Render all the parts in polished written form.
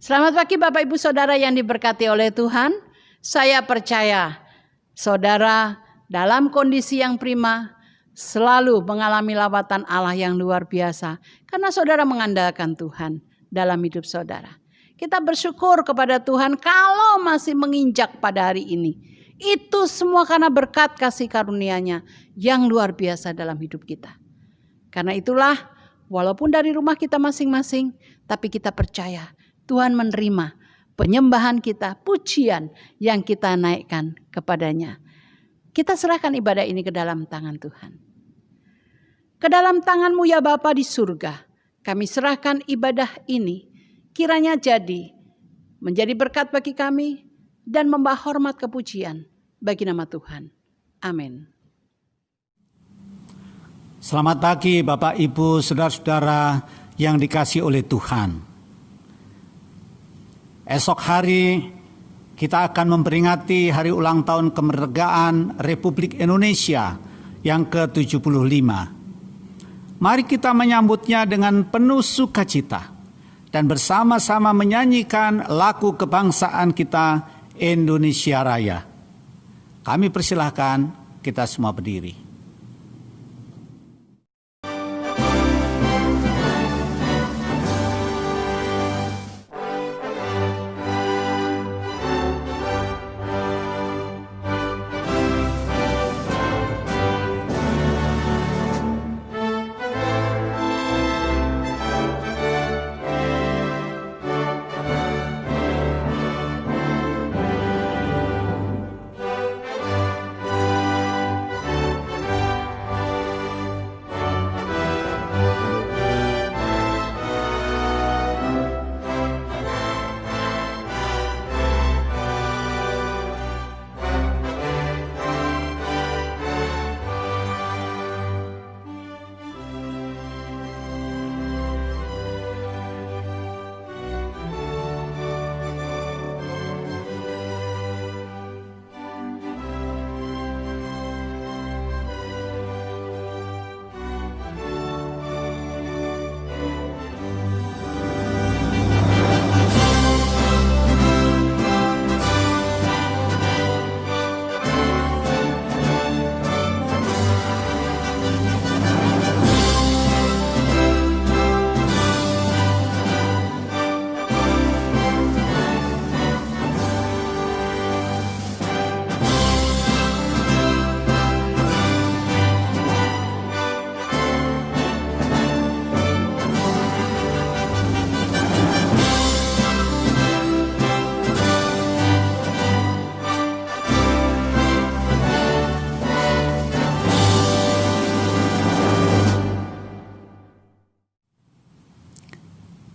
Selamat pagi Bapak Ibu Saudara yang diberkati oleh Tuhan. Saya percaya saudara dalam kondisi yang prima selalu mengalami lawatan Allah yang luar biasa. Karena saudara mengandalkan Tuhan dalam hidup saudara. Kita bersyukur kepada Tuhan kalau masih menginjak pada hari ini. Itu semua karena berkat kasih karunia-Nya yang luar biasa dalam hidup kita. Karena itulah walaupun dari rumah kita masing-masing, tapi kita percaya Tuhan menerima penyembahan kita, pujian yang kita naikkan kepadanya. Kita serahkan ibadah ini ke dalam tangan Tuhan. Ke dalam tangan-Mu ya Bapa di surga, kami serahkan ibadah ini. Kiranya jadi menjadi berkat bagi kami dan membawa hormat kepujian bagi nama Tuhan. Amin. Selamat pagi Bapak Ibu Saudara-saudara yang dikasihi oleh Tuhan. Esok hari kita akan memperingati hari ulang tahun kemerdekaan Republik Indonesia yang ke-75. Mari kita menyambutnya dengan penuh sukacita dan bersama-sama menyanyikan lagu kebangsaan kita Indonesia Raya. Kami persilahkan kita semua berdiri.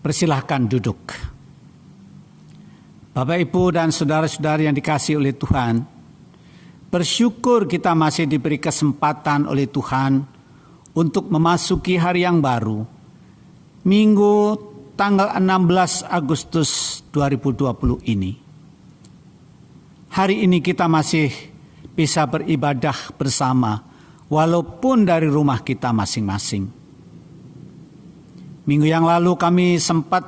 Persilahkan duduk. Bapak, Ibu, dan saudara-saudari yang dikasihi oleh Tuhan, bersyukur kita masih diberi kesempatan oleh Tuhan untuk memasuki hari yang baru, Minggu tanggal 16 Agustus 2020 ini. Hari ini kita masih bisa beribadah bersama, walaupun dari rumah kita masing-masing. Minggu yang lalu kami sempat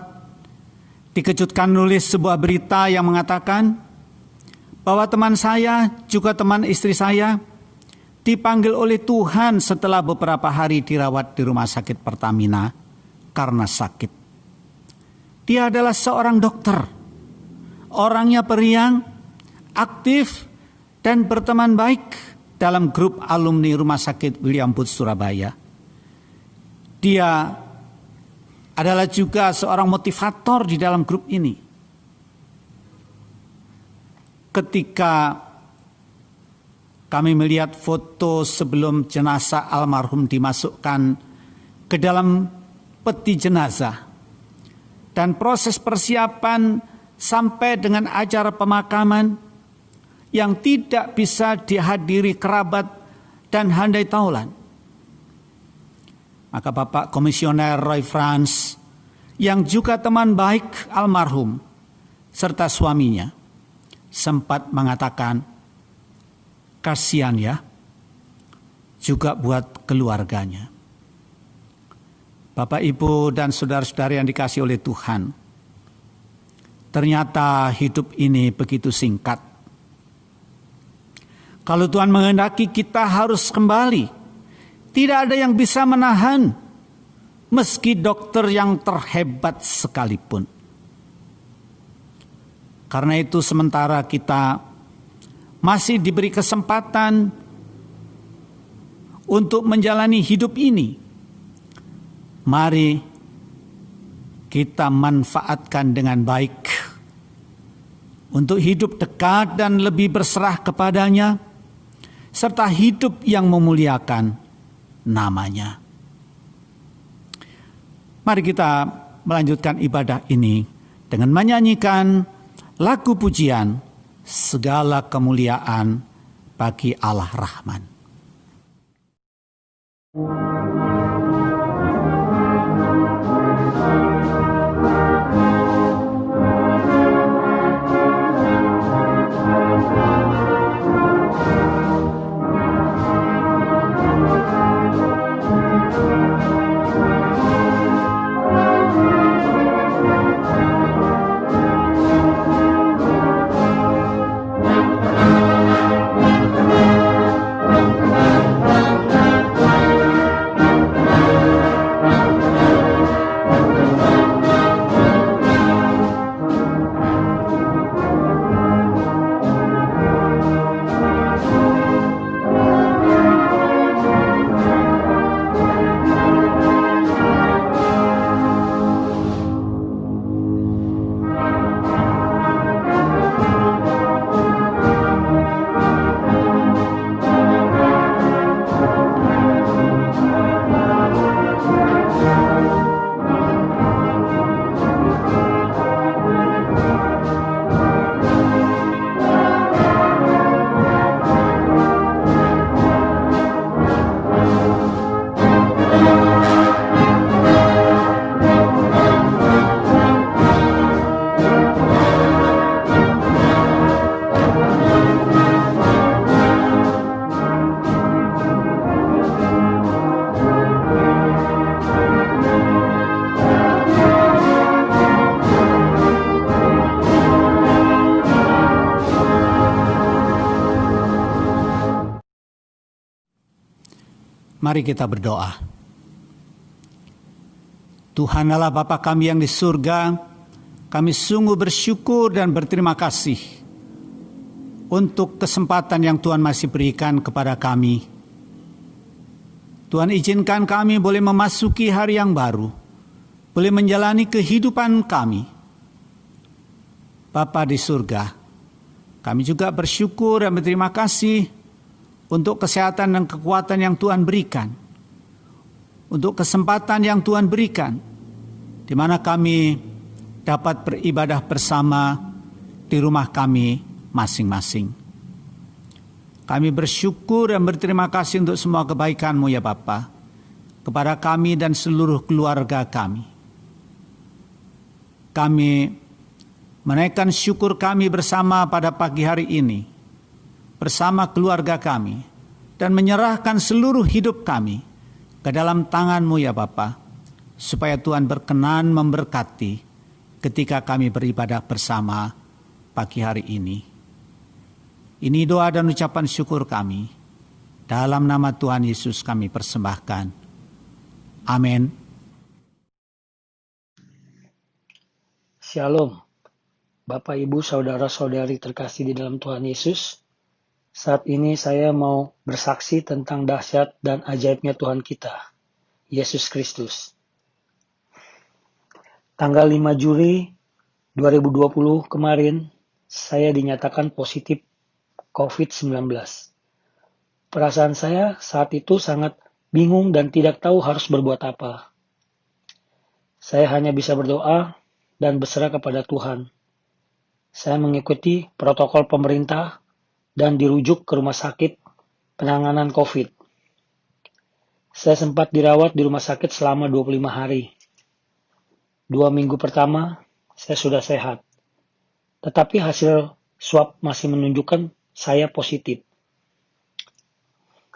dikejutkan nulis sebuah berita yang mengatakan bahwa teman saya, juga teman istri saya, dipanggil oleh Tuhan setelah beberapa hari dirawat di rumah sakit Pertamina karena sakit. Dia adalah seorang dokter, orangnya periang, aktif, dan berteman baik dalam grup alumni Rumah Sakit William Booth Surabaya. Dia adalah juga seorang motivator di dalam grup ini. Ketika kami melihat foto sebelum jenazah almarhum dimasukkan ke dalam peti jenazah dan proses persiapan sampai dengan acara pemakaman yang tidak bisa dihadiri kerabat dan handai taulan, maka Bapak Komisioner Roy Frans, yang juga teman baik almarhum, serta suaminya, sempat mengatakan, kasihan ya, juga buat keluarganya. Bapak, Ibu, dan saudara-saudari yang dikasihi oleh Tuhan, Ternyata hidup ini begitu singkat. Kalau Tuhan menghendaki kita harus kembali, tidak ada yang bisa menahan, meski dokter yang terhebat sekalipun. Karena itu sementara kita masih diberi kesempatan untuk menjalani hidup ini, mari kita manfaatkan dengan baik untuk hidup dekat dan lebih berserah kepadanya, serta hidup yang memuliakan namanya. Mari kita melanjutkan ibadah ini dengan menyanyikan lagu pujian segala kemuliaan bagi Allah Rahman. Mari kita berdoa. Tuhan Allah Bapa kami yang di surga, kami sungguh bersyukur dan berterima kasih untuk kesempatan yang Tuhan masih berikan kepada kami. Tuhan izinkan kami boleh memasuki hari yang baru, boleh menjalani kehidupan kami. Bapa di surga, kami juga bersyukur dan berterima kasih untuk kesehatan dan kekuatan yang Tuhan berikan, untuk kesempatan yang Tuhan berikan, di mana kami dapat beribadah bersama di rumah kami masing-masing. Kami bersyukur dan berterima kasih untuk semua kebaikan-Mu ya Bapa, kepada kami dan seluruh keluarga kami. Kami menaikkan syukur kami bersama pada pagi hari ini, bersama keluarga kami, dan menyerahkan seluruh hidup kami ke dalam tangan-Mu ya Bapa, supaya Tuhan berkenan memberkati ketika kami beribadah bersama pagi hari ini. Ini doa dan ucapan syukur kami, dalam nama Tuhan Yesus kami persembahkan. Amin. Shalom, Bapak, Ibu, Saudara-saudari terkasih di dalam Tuhan Yesus. Saat ini saya mau bersaksi tentang dahsyat dan ajaibnya Tuhan kita, Yesus Kristus. Tanggal 5 Juli 2020 kemarin, saya dinyatakan positif COVID-19. Perasaan saya saat itu sangat bingung dan tidak tahu harus berbuat apa. Saya hanya bisa berdoa dan berserah kepada Tuhan. Saya mengikuti protokol pemerintah dan dirujuk ke rumah sakit penanganan COVID. Saya sempat dirawat di rumah sakit selama 25 hari. 2 minggu pertama, saya sudah sehat. Tetapi hasil swab masih menunjukkan saya positif.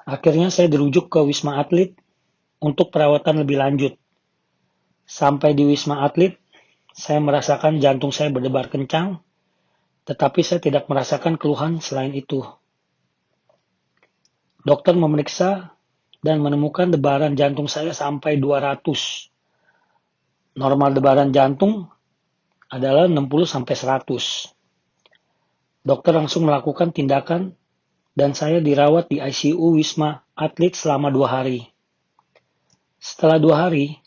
Akhirnya saya dirujuk ke Wisma Atlet untuk perawatan lebih lanjut. Sampai di Wisma Atlet, saya merasakan jantung saya berdebar kencang, tetapi saya tidak merasakan keluhan selain itu. Dokter memeriksa dan menemukan debaran jantung saya sampai 200. Normal debaran jantung adalah 60 sampai 100. Dokter langsung melakukan tindakan dan saya dirawat di ICU Wisma Atlet selama 2 hari. Setelah 2 hari,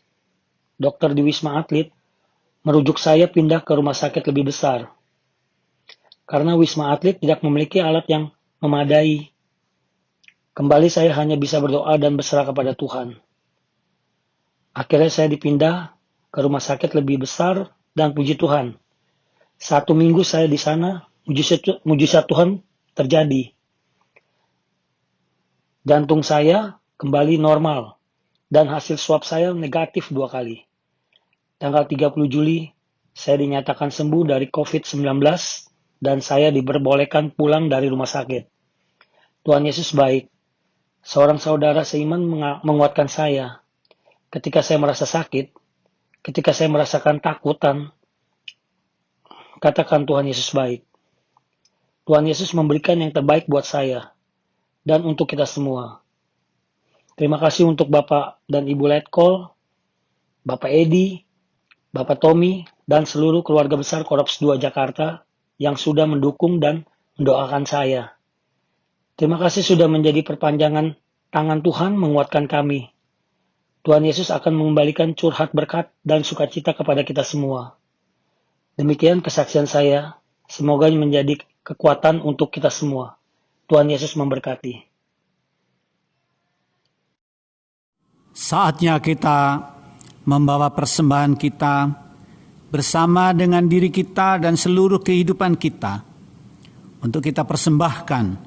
dokter di Wisma Atlet merujuk saya pindah ke rumah sakit lebih besar. Karena Wisma Atlet tidak memiliki alat yang memadai. Kembali saya hanya bisa berdoa dan berserah kepada Tuhan. Akhirnya saya dipindah ke rumah sakit lebih besar dan puji Tuhan. 1 minggu saya di sana, mujizat Tuhan terjadi. Jantung saya kembali normal dan hasil swab saya negatif 2 kali. Tanggal 30 Juli, saya dinyatakan sembuh dari COVID-19 dan saya diperbolehkan pulang dari rumah sakit. Tuhan Yesus baik. Seorang saudara seiman menguatkan saya. Ketika saya merasa sakit, ketika saya merasakan takutan, katakan Tuhan Yesus baik. Tuhan Yesus memberikan yang terbaik buat saya dan untuk kita semua. Terima kasih untuk Bapak dan Ibu Letkol, Bapak Edi, Bapak Tommy, dan seluruh keluarga besar Korps 2 Jakarta yang sudah mendukung dan mendoakan saya. Terima kasih sudah menjadi perpanjangan tangan Tuhan menguatkan kami. Tuhan Yesus akan mengembalikan curhat berkat dan sukacita kepada kita semua. Demikian kesaksian saya. Semoga menjadi kekuatan untuk kita semua. Tuhan Yesus memberkati. Saatnya kita membawa persembahan kita bersama dengan diri kita dan seluruh kehidupan kita untuk kita persembahkan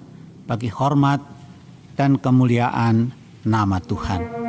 bagi hormat dan kemuliaan nama Tuhan.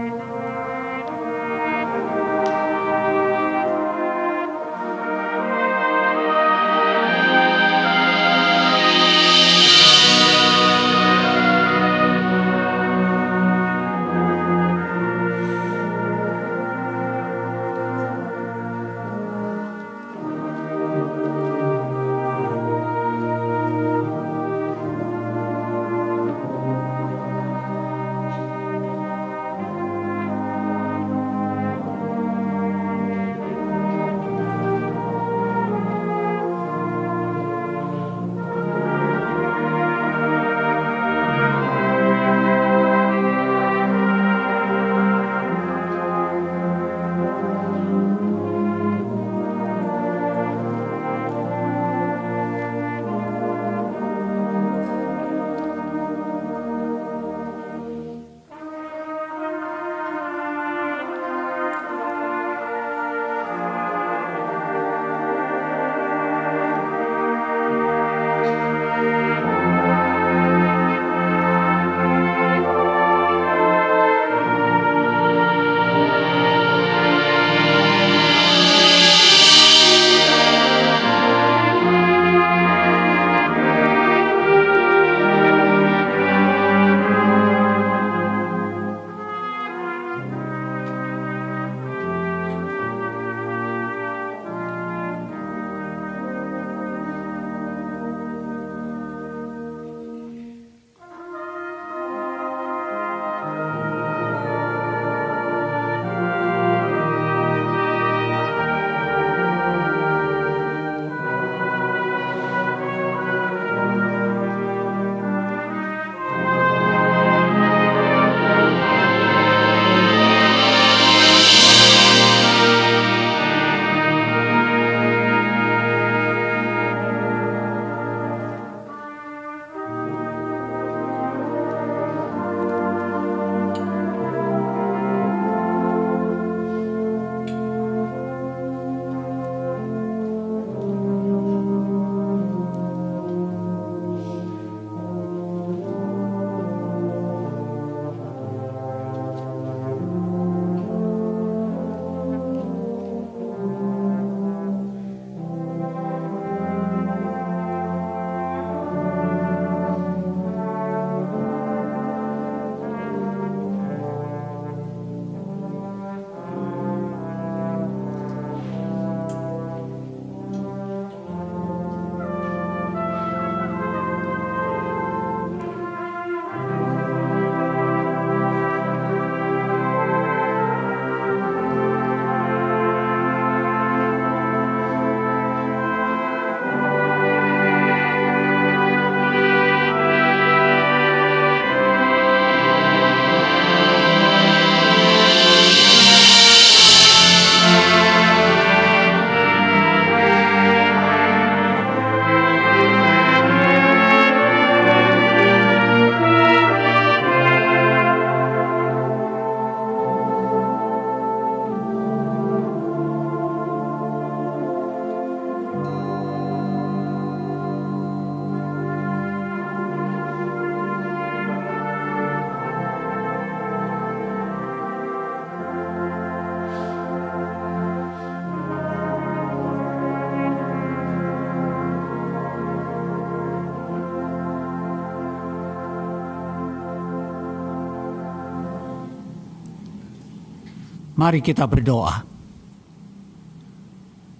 Mari kita berdoa.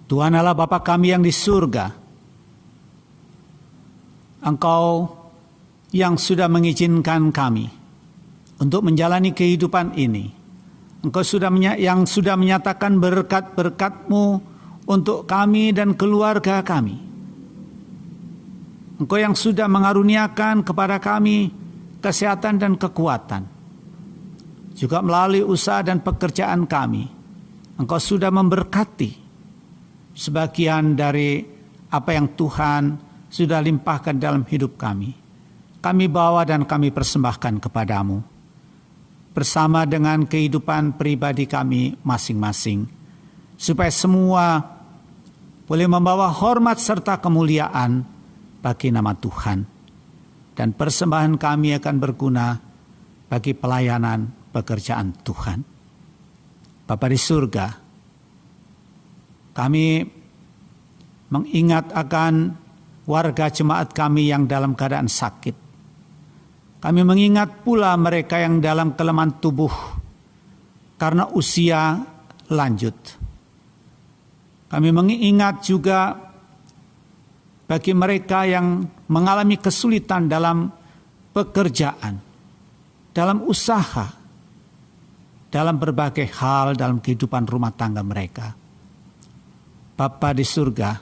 Tuhan Allah Bapa kami yang di surga, Engkau yang sudah mengizinkan kami untuk menjalani kehidupan ini. Engkau yang sudah menyatakan berkat-berkat-Mu untuk kami dan keluarga kami. Engkau yang sudah mengaruniakan kepada kami kesehatan dan kekuatan. Juga melalui usaha dan pekerjaan kami, Engkau sudah memberkati sebagian dari apa yang Tuhan sudah limpahkan dalam hidup kami. Kami bawa dan kami persembahkan kepadamu, bersama dengan kehidupan pribadi kami masing-masing, supaya semua boleh membawa hormat serta kemuliaan bagi nama Tuhan. Dan persembahan kami akan berguna bagi pelayanan pekerjaan Tuhan. Bapa di surga, kami mengingat akan warga jemaat kami yang dalam keadaan sakit. Kami mengingat pula mereka yang dalam kelemahan tubuh karena usia lanjut. Kami mengingat juga bagi mereka yang mengalami kesulitan dalam pekerjaan, dalam usaha, dalam berbagai hal dalam kehidupan rumah tangga mereka. Bapa di surga,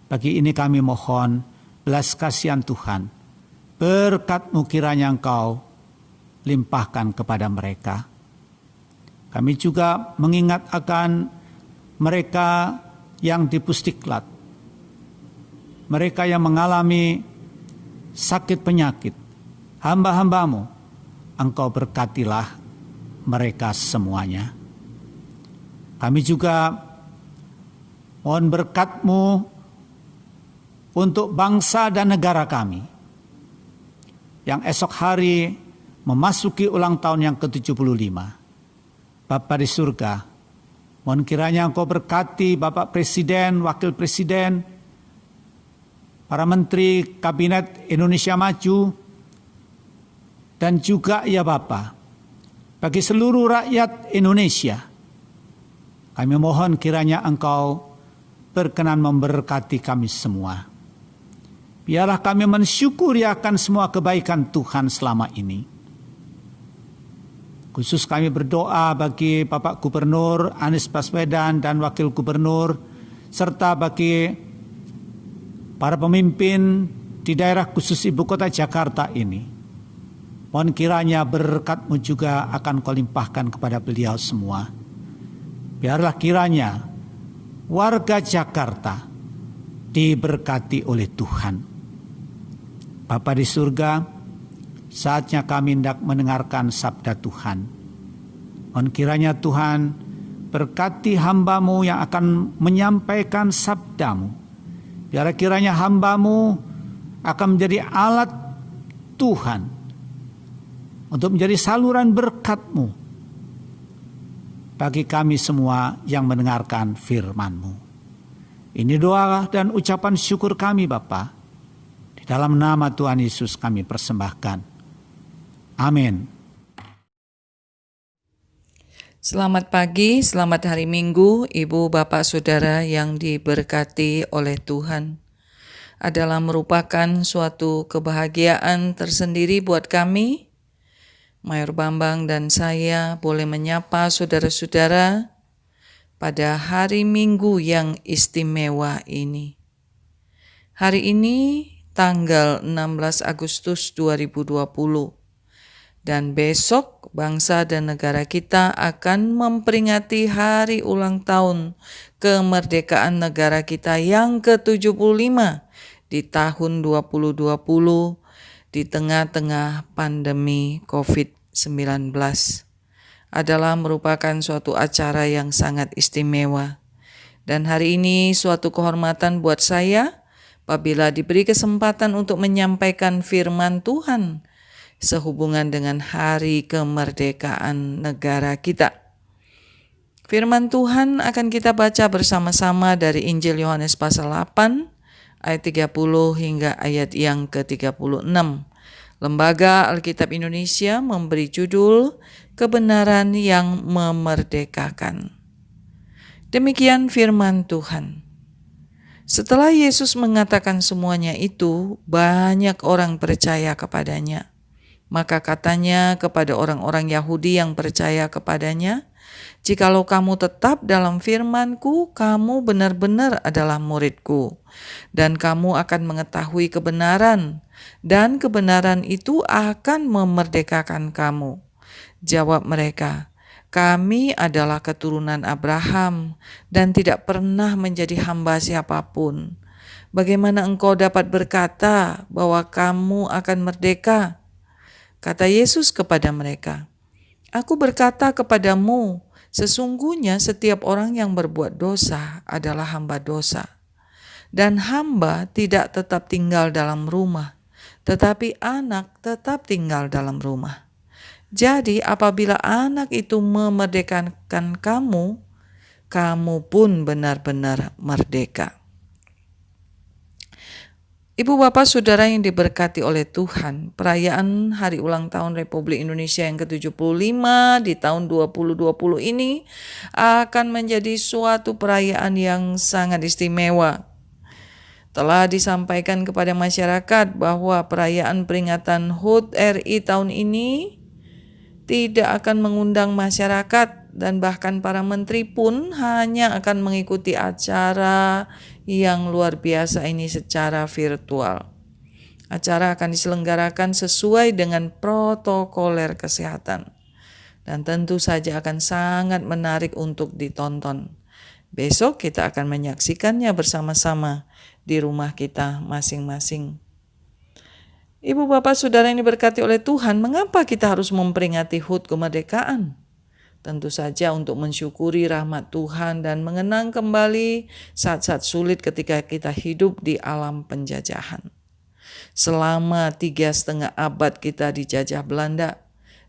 pagi ini kami mohon belas kasihan Tuhan, berkat-Mu kiranya Engkau limpahkan kepada mereka. Kami juga mengingat akan mereka yang di Pusdiklat, mereka yang mengalami sakit penyakit, hamba-hamba-Mu, Engkau berkatilah mereka semuanya. Kami juga mohon berkat-Mu untuk bangsa dan negara kami, yang esok hari memasuki ulang tahun yang ke-75. Bapa di surga, mohon kiranya Engkau berkati Bapak Presiden, Wakil Presiden, para Menteri Kabinet Indonesia Maju, dan juga ya Bapa, bagi seluruh rakyat Indonesia, kami mohon kiranya Engkau berkenan memberkati kami semua. Biarlah kami mensyukuri akan semua kebaikan Tuhan selama ini. Khusus kami berdoa bagi Bapak Gubernur Anies Baswedan dan Wakil Gubernur, serta bagi para pemimpin di daerah khusus Ibu Kota Jakarta ini. Mohon kiranya berkat-Mu juga akan Kau limpahkan kepada beliau semua. Biarlah kiranya warga Jakarta diberkati oleh Tuhan. Bapa di surga, saatnya kami hendak mendengarkan sabda Tuhan. Mohon kiranya Tuhan berkati hamba-Mu yang akan menyampaikan sabda-Mu. Biar kiranya hamba-Mu akan menjadi alat Tuhan untuk menjadi saluran berkat-Mu bagi kami semua yang mendengarkan firman-Mu. Ini doa dan ucapan syukur kami Bapa. Di dalam nama Tuhan Yesus kami persembahkan. Amin. Selamat pagi, selamat hari Minggu, Ibu, Bapak, Saudara yang diberkati oleh Tuhan. Adalah merupakan suatu kebahagiaan tersendiri buat kami, Mayor Bambang dan saya boleh menyapa saudara-saudara pada hari Minggu yang istimewa ini. Hari ini tanggal 16 Agustus 2020 dan besok bangsa dan negara kita akan memperingati hari ulang tahun kemerdekaan negara kita yang ke-75 di tahun 2020 di tengah-tengah pandemi COVID-19. Adalah merupakan suatu acara yang sangat istimewa. Dan hari ini suatu kehormatan buat saya apabila diberi kesempatan untuk menyampaikan firman Tuhan sehubungan dengan hari kemerdekaan negara kita. Firman Tuhan akan kita baca bersama-sama dari Injil Yohanes pasal 8 ayat 30 hingga ayat yang ke-36. Lembaga Alkitab Indonesia memberi judul Kebenaran yang Memerdekakan. Demikian firman Tuhan. Setelah Yesus mengatakan semuanya itu, banyak orang percaya kepadanya. Maka katanya kepada orang-orang Yahudi yang percaya kepadanya, "Jikalau kamu tetap dalam firman-Ku, kamu benar-benar adalah murid-Ku, dan kamu akan mengetahui kebenaran, dan kebenaran itu akan memerdekakan kamu." Jawab mereka, "Kami adalah keturunan Abraham dan tidak pernah menjadi hamba siapapun. Bagaimana engkau dapat berkata bahwa kamu akan merdeka?" Kata Yesus kepada mereka, "Aku berkata kepadamu, sesungguhnya setiap orang yang berbuat dosa adalah hamba dosa. Dan hamba tidak tetap tinggal dalam rumah, tetapi anak tetap tinggal dalam rumah. Jadi apabila anak itu memerdekakan kamu, kamu pun benar-benar merdeka." Ibu bapak saudara yang diberkati oleh Tuhan, perayaan Hari Ulang Tahun Republik Indonesia yang ke-75 di tahun 2020 ini akan menjadi suatu perayaan yang sangat istimewa. Telah disampaikan kepada masyarakat bahwa perayaan peringatan HUT RI tahun ini tidak akan mengundang masyarakat, dan bahkan para menteri pun hanya akan mengikuti acara yang luar biasa ini secara virtual. Acara akan diselenggarakan sesuai dengan protokoler kesehatan dan tentu saja akan sangat menarik untuk ditonton. Besok kita akan menyaksikannya bersama-sama di rumah kita masing-masing. Ibu bapak saudara yang diberkati oleh Tuhan, mengapa kita harus memperingati HUT kemerdekaan? Tentu saja untuk mensyukuri rahmat Tuhan dan mengenang kembali saat-saat sulit ketika kita hidup di alam penjajahan. Selama 3,5 abad kita dijajah Belanda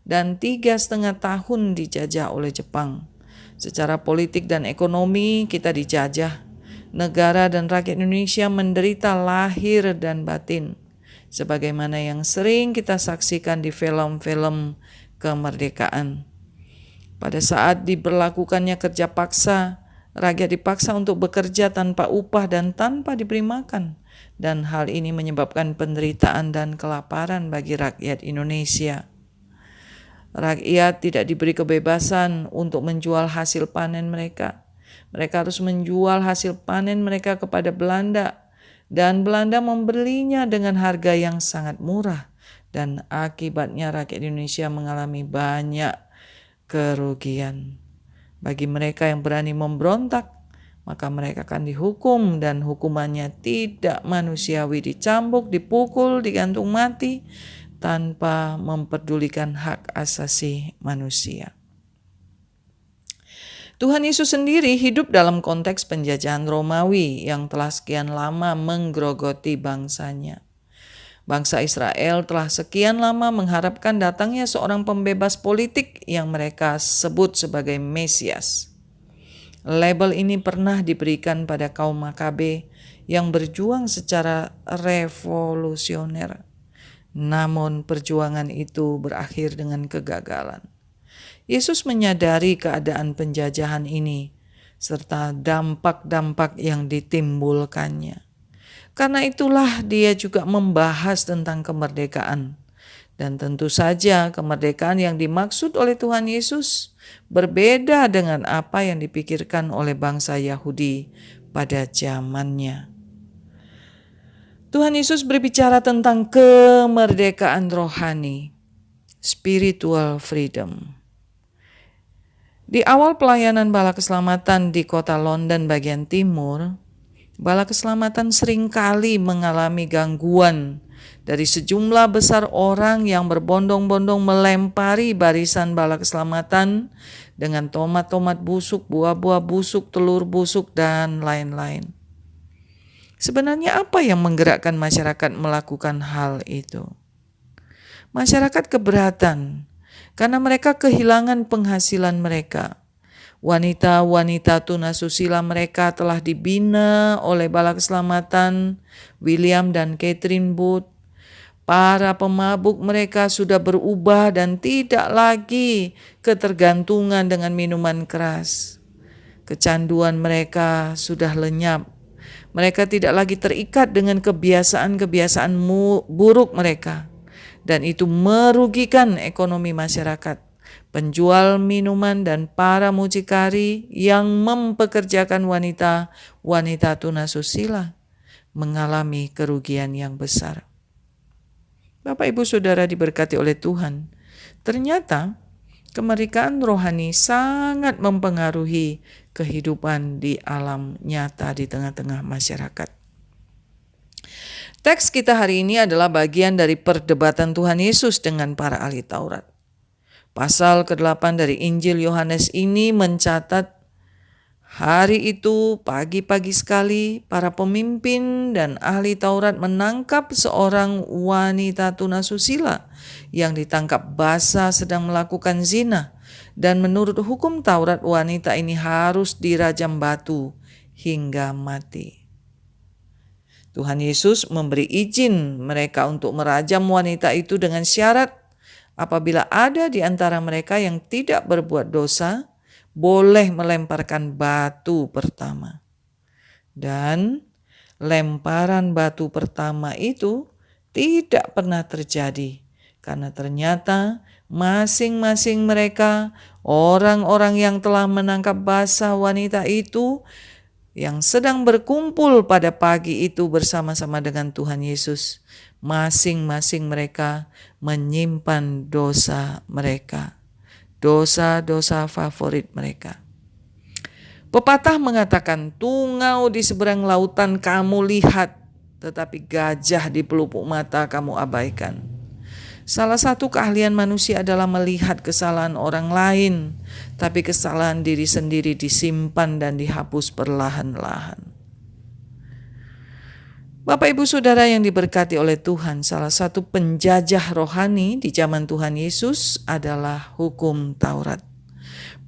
dan 3,5 tahun dijajah oleh Jepang. Secara politik dan ekonomi kita dijajah. Negara dan rakyat Indonesia menderita lahir dan batin, sebagaimana yang sering kita saksikan di film-film kemerdekaan. Pada saat diberlakukannya kerja paksa, rakyat dipaksa untuk bekerja tanpa upah dan tanpa diberi makan, dan hal ini menyebabkan penderitaan dan kelaparan bagi rakyat Indonesia. Rakyat tidak diberi kebebasan untuk menjual hasil panen mereka. Mereka harus menjual hasil panen mereka kepada Belanda, dan Belanda membelinya dengan harga yang sangat murah, dan akibatnya rakyat Indonesia mengalami banyak kerugian. Bagi mereka yang berani memberontak, maka mereka akan dihukum, dan hukumannya tidak manusiawi, dicambuk, dipukul, digantung mati tanpa memperdulikan hak asasi manusia. Tuhan Yesus sendiri hidup dalam konteks penjajahan Romawi yang telah sekian lama menggerogoti bangsanya. Bangsa Israel telah sekian lama mengharapkan datangnya seorang pembebas politik yang mereka sebut sebagai Mesias. Label ini pernah diberikan pada kaum Makabe yang berjuang secara revolusioner. Namun perjuangan itu berakhir dengan kegagalan. Yesus menyadari keadaan penjajahan ini serta dampak-dampak yang ditimbulkannya. Karena itulah dia juga membahas tentang kemerdekaan. Dan tentu saja kemerdekaan yang dimaksud oleh Tuhan Yesus berbeda dengan apa yang dipikirkan oleh bangsa Yahudi pada zamannya. Tuhan Yesus berbicara tentang kemerdekaan rohani, spiritual freedom. Di awal pelayanan Bala Keselamatan di kota London bagian timur, Bala Keselamatan seringkali mengalami gangguan dari sejumlah besar orang yang berbondong-bondong melempari barisan Bala Keselamatan dengan tomat-tomat busuk, buah-buah busuk, telur busuk, dan lain-lain. Sebenarnya apa yang menggerakkan masyarakat melakukan hal itu? Masyarakat keberatan karena mereka kehilangan penghasilan mereka. Wanita-wanita tunasusila mereka telah dibina oleh Bala Keselamatan, William dan Catherine Booth. Para pemabuk mereka sudah berubah dan tidak lagi ketergantungan dengan minuman keras. Kecanduan mereka sudah lenyap. Mereka tidak lagi terikat dengan kebiasaan-kebiasaan buruk mereka. Dan itu merugikan ekonomi masyarakat. Penjual minuman dan para mucikari yang mempekerjakan wanita tunasusila mengalami kerugian yang besar. Bapak Ibu Saudara diberkati oleh Tuhan, ternyata kemerdekaan rohani sangat mempengaruhi kehidupan di alam nyata di tengah-tengah masyarakat. Teks kita hari ini adalah bagian dari perdebatan Tuhan Yesus dengan para ahli Taurat. Pasal ke-8 dari Injil Yohanes ini mencatat, hari itu pagi-pagi sekali para pemimpin dan ahli Taurat menangkap seorang wanita tunasusila yang ditangkap basah sedang melakukan zina. Dan menurut hukum Taurat, wanita ini harus dirajam batu hingga mati. Tuhan Yesus memberi izin mereka untuk merajam wanita itu dengan syarat apabila ada di antara mereka yang tidak berbuat dosa, boleh melemparkan batu pertama. Dan lemparan batu pertama itu tidak pernah terjadi karena ternyata masing-masing mereka, orang-orang yang telah menangkap basah wanita itu, yang sedang berkumpul pada pagi itu bersama-sama dengan Tuhan Yesus, masing-masing mereka menyimpan dosa mereka, dosa-dosa favorit mereka. Pepatah mengatakan, tungau di seberang lautan kamu lihat, tetapi gajah di pelupuk mata kamu abaikan. Salah satu keahlian manusia adalah melihat kesalahan orang lain, tapi kesalahan diri sendiri disimpan dan dihapus perlahan-lahan. Bapak Ibu Saudara yang diberkati oleh Tuhan, salah satu penjajah rohani di zaman Tuhan Yesus adalah hukum Taurat.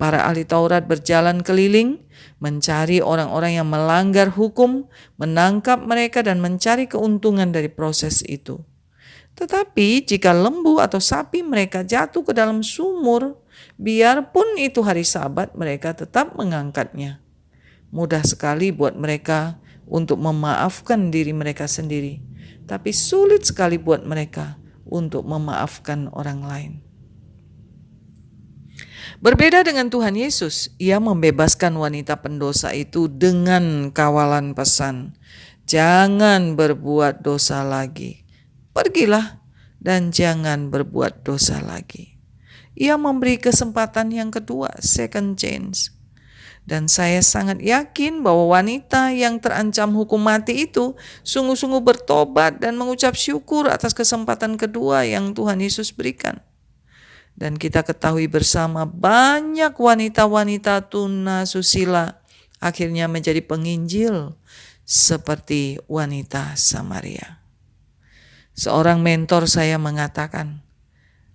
Para ahli Taurat berjalan keliling, mencari orang-orang yang melanggar hukum, menangkap mereka dan mencari keuntungan dari proses itu. Tetapi jika lembu atau sapi mereka jatuh ke dalam sumur, biarpun itu hari Sabat, mereka tetap mengangkatnya. Mudah sekali buat mereka untuk memaafkan diri mereka sendiri, tapi sulit sekali buat mereka untuk memaafkan orang lain. Berbeda dengan Tuhan Yesus, Ia membebaskan wanita pendosa itu dengan kawalan pesan, jangan berbuat dosa lagi. Pergilah dan jangan berbuat dosa lagi. Ia memberi kesempatan yang kedua, second chance. Dan saya sangat yakin bahwa wanita yang terancam hukum mati itu sungguh-sungguh bertobat dan mengucap syukur atas kesempatan kedua yang Tuhan Yesus berikan. Dan kita ketahui bersama banyak wanita-wanita tunasusila akhirnya menjadi penginjil seperti wanita Samaria. Seorang mentor saya mengatakan,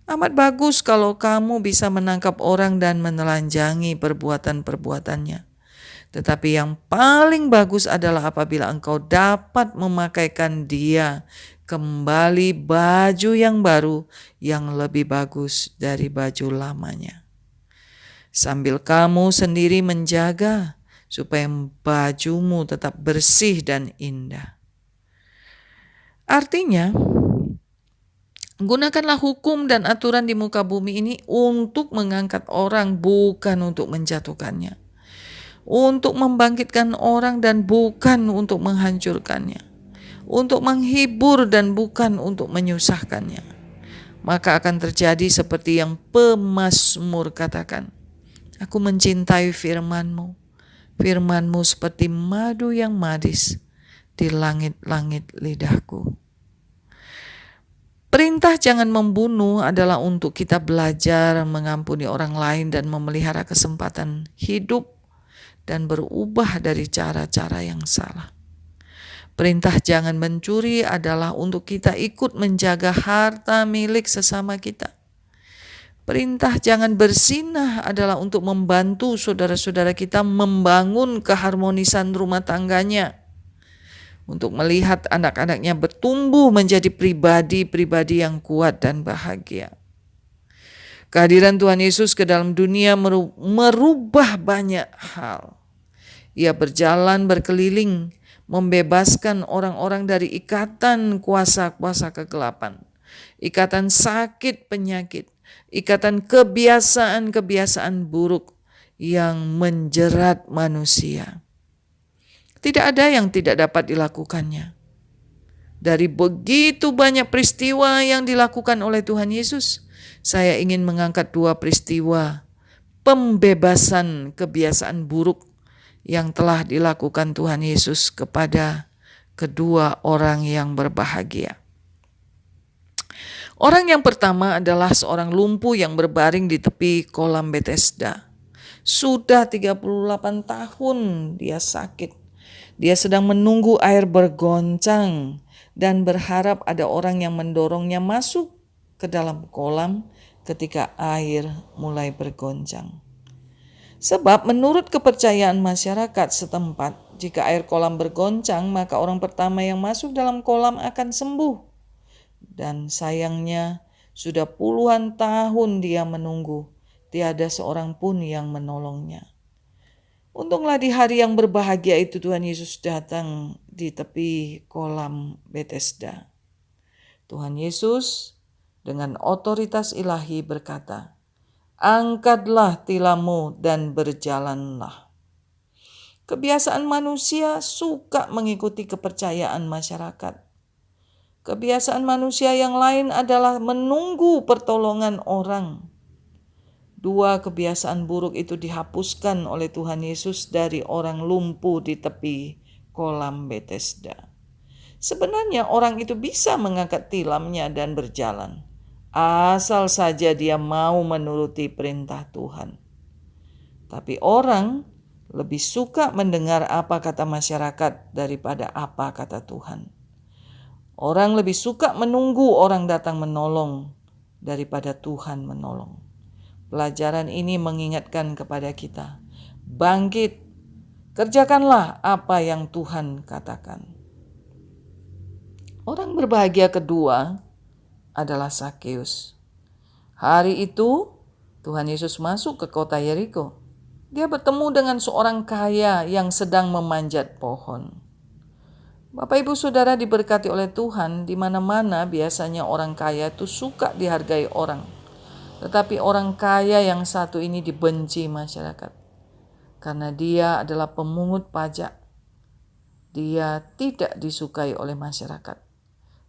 amat bagus kalau kamu bisa menangkap orang dan menelanjangi perbuatan-perbuatannya. Tetapi yang paling bagus adalah apabila engkau dapat memakaikan dia kembali baju yang baru yang lebih bagus dari baju lamanya. Sambil kamu sendiri menjaga supaya bajumu tetap bersih dan indah. Artinya, gunakanlah hukum dan aturan di muka bumi ini untuk mengangkat orang, bukan untuk menjatuhkannya. Untuk membangkitkan orang dan bukan untuk menghancurkannya. Untuk menghibur dan bukan untuk menyusahkannya. Maka akan terjadi seperti yang pemazmur katakan. Aku mencintai firman-Mu. Firman-Mu seperti madu yang manis di langit-langit lidahku. Perintah jangan membunuh adalah untuk kita belajar mengampuni orang lain dan memelihara kesempatan hidup dan berubah dari cara-cara yang salah. Perintah jangan mencuri adalah untuk kita ikut menjaga harta milik sesama kita. Perintah jangan berzinah adalah untuk membantu saudara-saudara kita membangun keharmonisan rumah tangganya. untuk melihat anak-anaknya bertumbuh menjadi pribadi-pribadi yang kuat dan bahagia. Kehadiran Tuhan Yesus ke dalam dunia merubah banyak hal. Ia berjalan berkeliling, membebaskan orang-orang dari ikatan kuasa-kuasa kegelapan, ikatan sakit penyakit, ikatan kebiasaan-kebiasaan buruk yang menjerat manusia. Tidak ada yang tidak dapat dilakukannya. Dari begitu banyak peristiwa yang dilakukan oleh Tuhan Yesus, saya ingin mengangkat 2 peristiwa pembebasan kebiasaan buruk yang telah dilakukan Tuhan Yesus kepada kedua orang yang berbahagia. Orang yang pertama adalah seorang lumpuh yang berbaring di tepi kolam Bethesda. Sudah 38 tahun dia sakit. Dia sedang menunggu air bergoncang dan berharap ada orang yang mendorongnya masuk ke dalam kolam ketika air mulai bergoncang. Sebab menurut kepercayaan masyarakat setempat, jika air kolam bergoncang, maka orang pertama yang masuk dalam kolam akan sembuh. Dan sayangnya sudah puluhan tahun dia menunggu, tiada seorang pun yang menolongnya. Untunglah di hari yang berbahagia itu Tuhan Yesus datang di tepi kolam Bethesda. Tuhan Yesus dengan otoritas ilahi berkata, "Angkatlah tilammu dan berjalanlah." Kebiasaan manusia suka mengikuti kepercayaan masyarakat. Kebiasaan manusia yang lain adalah menunggu pertolongan orang. 2 kebiasaan buruk itu dihapuskan oleh Tuhan Yesus dari orang lumpuh di tepi kolam Bethesda. Sebenarnya orang itu bisa mengangkat tilamnya dan berjalan, asal saja dia mau menuruti perintah Tuhan. Tapi orang lebih suka mendengar apa kata masyarakat daripada apa kata Tuhan. Orang lebih suka menunggu orang datang menolong daripada Tuhan menolong. Pelajaran ini mengingatkan kepada kita, bangkit, kerjakanlah apa yang Tuhan katakan. Orang berbahagia kedua adalah Zakheus. Hari itu Tuhan Yesus masuk ke kota Yeriko. Dia bertemu dengan seorang kaya yang sedang memanjat pohon. Bapak Ibu Saudara diberkati oleh Tuhan, di mana-mana biasanya orang kaya itu suka dihargai orang. Tetapi orang kaya yang satu ini dibenci masyarakat karena dia adalah pemungut pajak. Dia tidak disukai oleh masyarakat.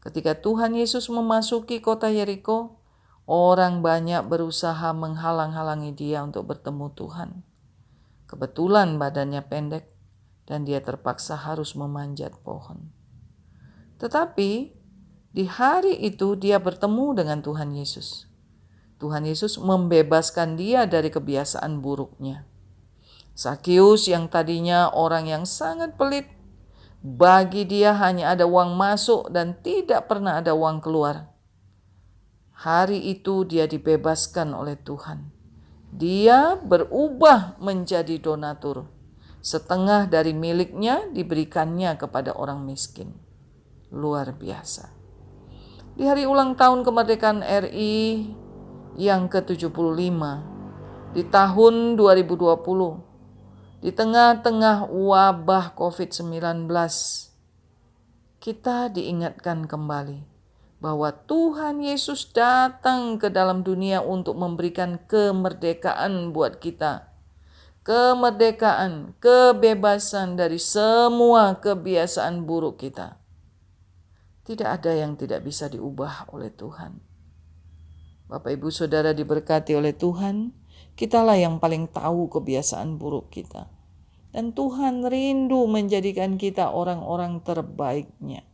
Ketika Tuhan Yesus memasuki kota Yeriko, orang banyak berusaha menghalang-halangi dia untuk bertemu Tuhan. Kebetulan badannya pendek dan dia terpaksa harus memanjat pohon. Tetapi di hari itu dia bertemu dengan Tuhan Yesus. Tuhan Yesus membebaskan dia dari kebiasaan buruknya. Zakheus yang tadinya orang yang sangat pelit, bagi dia hanya ada uang masuk dan tidak pernah ada uang keluar. Hari itu dia dibebaskan oleh Tuhan. Dia berubah menjadi donatur. Setengah dari miliknya diberikannya kepada orang miskin. Luar biasa. Di hari ulang tahun kemerdekaan RI yang ke-75, di tahun 2020, di tengah-tengah wabah COVID-19, kita diingatkan kembali bahwa Tuhan Yesus datang ke dalam dunia untuk memberikan kemerdekaan buat kita. Kemerdekaan, kebebasan dari semua kebiasaan buruk kita. Tidak ada yang tidak bisa diubah oleh Tuhan. Bapak Ibu Saudara diberkati oleh Tuhan, kitalah yang paling tahu kebiasaan buruk kita. Dan Tuhan rindu menjadikan kita orang-orang terbaiknya.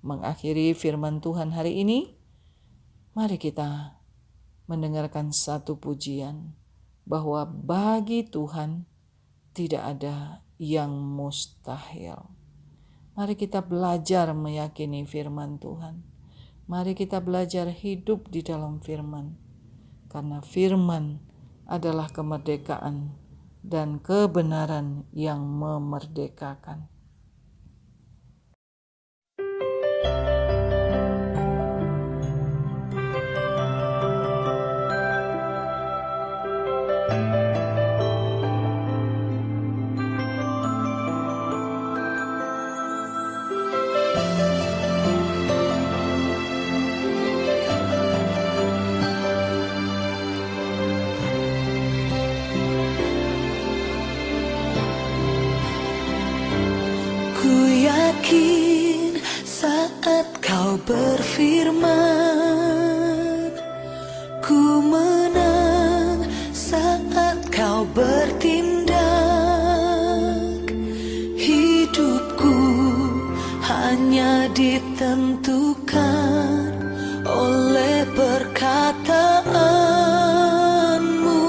Mengakhiri firman Tuhan hari ini, mari kita mendengarkan satu pujian bahwa bagi Tuhan tidak ada yang mustahil. Mari kita belajar meyakini firman Tuhan. Mari kita belajar hidup di dalam firman. Karena firman adalah kemerdekaan dan kebenaran yang memerdekakan. yakin saat kau berfirman, ku menang saat kau bertindak. Hidupku hanya ditentukan oleh perkataanmu.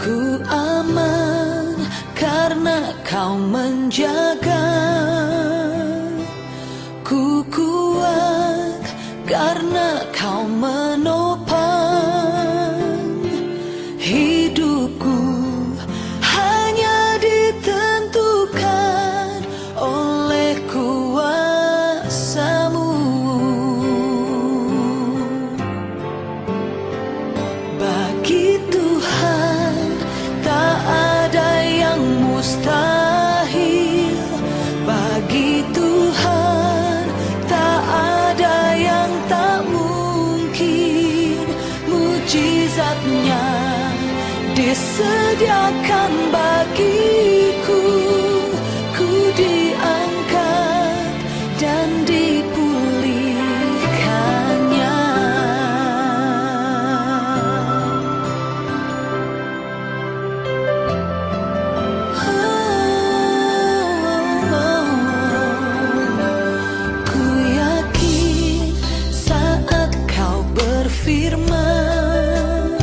Ku aman karena kau menjaga. Ku kuat karena kau menopang. Hidupku hanya ditentukan oleh kuasa-Mu. Bagi Tuhan tak ada yang mustahil. Bagi Tuhan tak ada yang tak mungkin. Mujizat-Nya disediakan bagiku. Ku diangkat dan dipulihkannya. Ku yakin saat kau berfirman,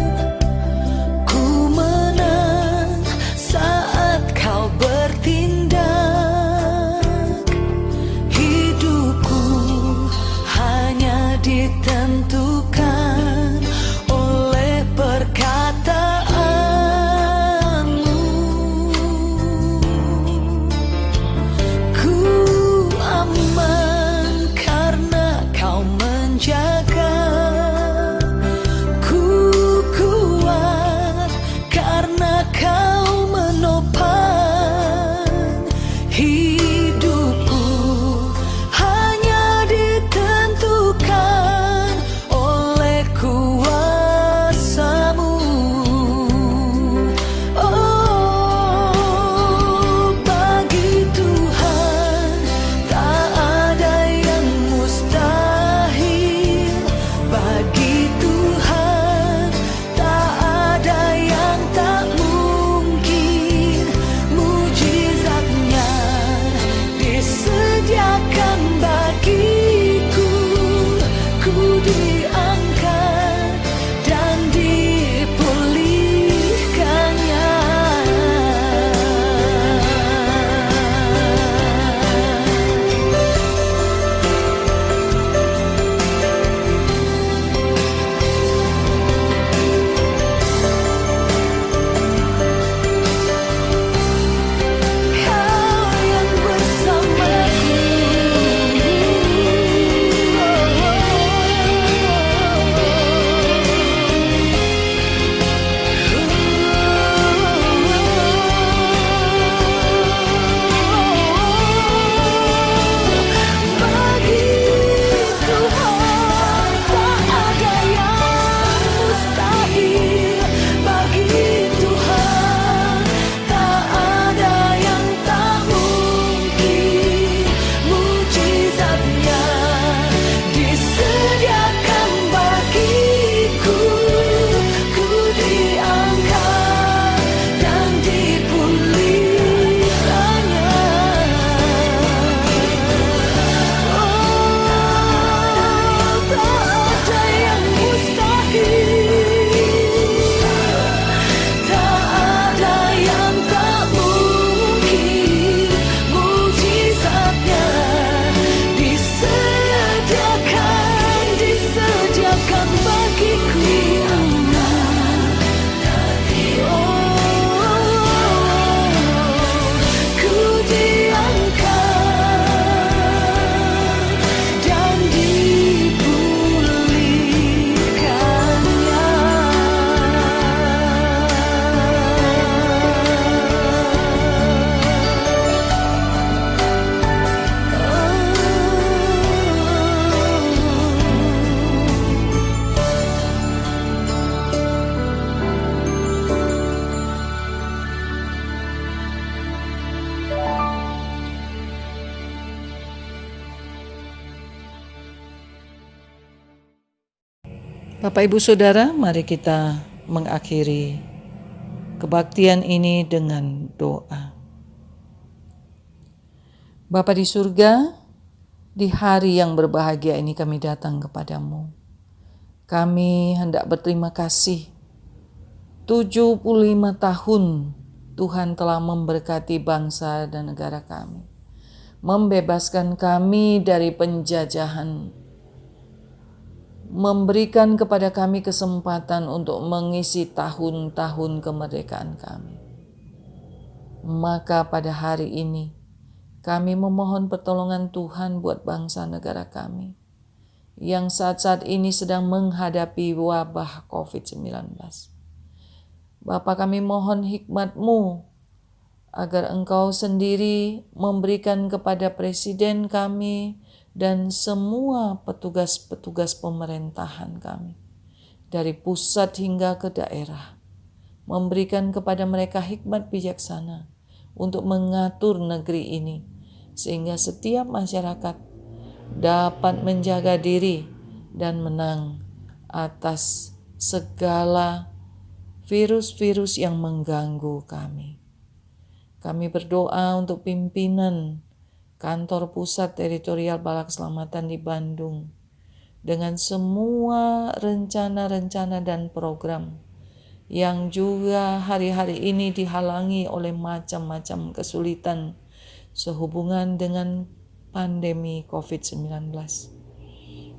ku menang saat kau bertindak. Bapak Ibu Saudara, mari kita mengakhiri kebaktian ini dengan doa. Bapa di surga, di hari yang berbahagia ini kami datang kepadamu. Kami hendak berterima kasih. 75 tahun Tuhan telah memberkati bangsa dan negara kami. Membebaskan kami dari penjajahan, memberikan kepada kami kesempatan untuk mengisi tahun-tahun kemerdekaan kami. Maka pada hari ini kami memohon pertolongan Tuhan buat bangsa negara kami yang saat-saat ini sedang menghadapi wabah COVID-19. Bapa, kami mohon hikmat-Mu agar Engkau sendiri memberikan kepada Presiden kami dan semua petugas-petugas pemerintahan kami, dari pusat hingga ke daerah, memberikan kepada mereka hikmat bijaksana untuk mengatur negeri ini, sehingga setiap masyarakat dapat menjaga diri dan menang atas segala virus-virus yang mengganggu kami. Kami berdoa untuk pimpinan Kantor Pusat Teritorial Bala Keselamatan di Bandung dengan semua rencana-rencana dan program yang juga hari-hari ini dihalangi oleh macam-macam kesulitan sehubungan dengan pandemi COVID-19.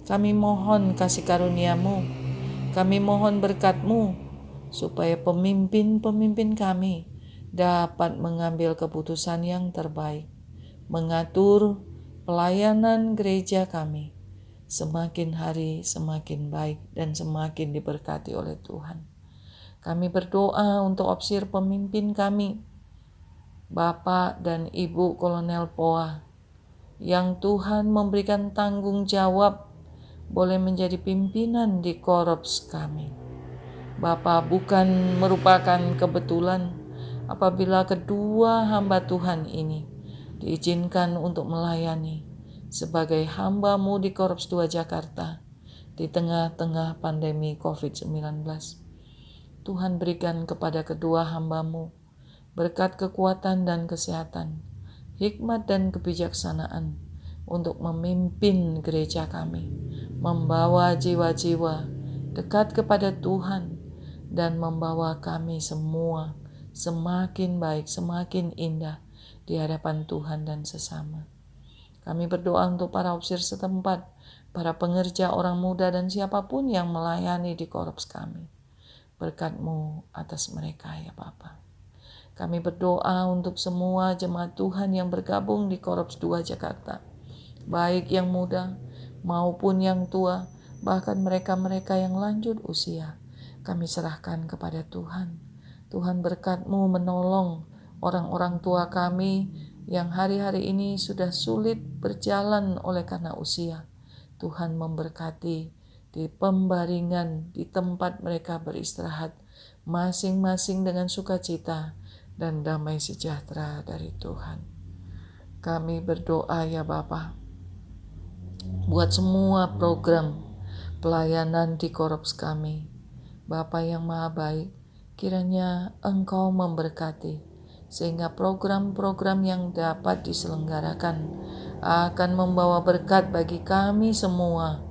Kami mohon kasih karunia-Mu, kami mohon berkat-Mu supaya pemimpin-pemimpin kami dapat mengambil keputusan yang terbaik, mengatur pelayanan gereja kami semakin hari semakin baik dan semakin diberkati oleh Tuhan. Kami berdoa untuk opsir pemimpin kami, Bapak dan Ibu Kolonel Poa, yang Tuhan memberikan tanggung jawab boleh menjadi pimpinan di korps kami. Bapak, bukan merupakan kebetulan apabila kedua hamba Tuhan ini diizinkan untuk melayani sebagai hamba-Mu di Korps 2 Jakarta di tengah-tengah pandemi COVID-19. Tuhan berikan kepada kedua hamba-Mu berkat kekuatan dan kesehatan, hikmat dan kebijaksanaan untuk memimpin gereja kami, membawa jiwa-jiwa dekat kepada Tuhan dan membawa kami semua semakin baik, semakin indah di hadapan Tuhan dan sesama. Kami berdoa untuk para opsir setempat, para pengerja orang muda dan siapapun yang melayani di korps kami. Berkat-Mu atas mereka ya Bapa. Kami berdoa untuk semua jemaat Tuhan yang bergabung di Korps 2 Jakarta, baik yang muda maupun yang tua, bahkan mereka-mereka yang lanjut usia. Kami serahkan kepada Tuhan. Tuhan, berkat-Mu menolong orang-orang tua kami yang hari-hari ini sudah sulit berjalan oleh karena usia. Tuhan memberkati di pembaringan, di tempat mereka beristirahat, masing-masing dengan sukacita dan damai sejahtera dari Tuhan. Kami berdoa ya Bapa, buat semua program pelayanan di korps kami. Bapa yang Maha Baik, kiranya Engkau memberkati sehingga program-program yang dapat diselenggarakan akan membawa berkat bagi kami semua,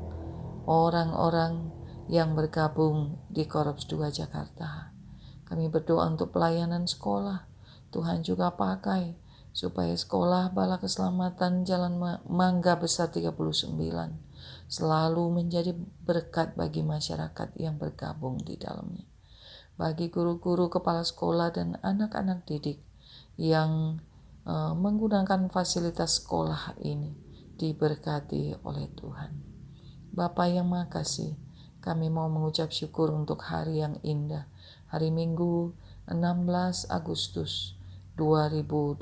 orang-orang yang bergabung di Korps 2 Jakarta. Kami berdoa untuk pelayanan sekolah. Tuhan juga pakai supaya sekolah Bala Keselamatan Jalan Mangga Besar 39 selalu menjadi berkat bagi masyarakat yang bergabung di dalamnya. Bagi guru-guru, kepala sekolah, dan anak-anak didik yang menggunakan fasilitas sekolah ini diberkati oleh Tuhan. Bapa yang Maha Kasih, kami mau mengucap syukur untuk hari yang indah, hari Minggu 16 Agustus 2020.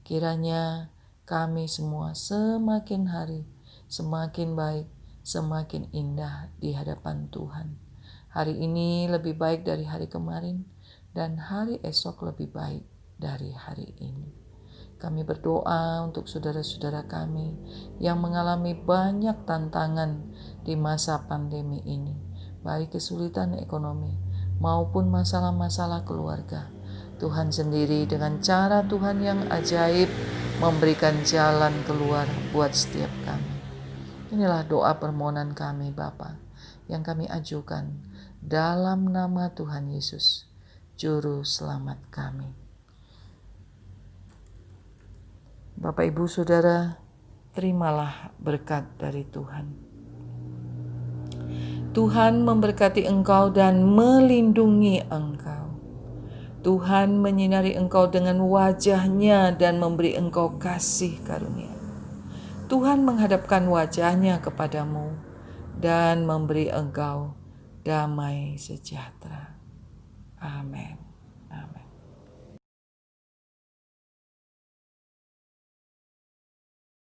Kiranya kami semua semakin hari semakin baik, semakin indah di hadapan Tuhan. Hari ini lebih baik dari hari kemarin, dan hari esok lebih baik dari hari ini. Kami berdoa untuk saudara-saudara kami yang mengalami banyak tantangan di masa pandemi ini, baik kesulitan ekonomi maupun masalah-masalah keluarga. Tuhan sendiri dengan cara Tuhan yang ajaib memberikan jalan keluar buat setiap kami. Inilah doa permohonan kami Bapa yang kami ajukan dalam nama Tuhan Yesus, Juru Selamat kami. Bapak Ibu Saudara, terimalah berkat dari Tuhan. Tuhan memberkati engkau dan melindungi engkau. Tuhan menyinari engkau dengan wajah-Nya dan memberi engkau kasih karunia. Tuhan menghadapkan wajah-Nya kepadamu dan memberi engkau damai sejahtera. Amin. Amin.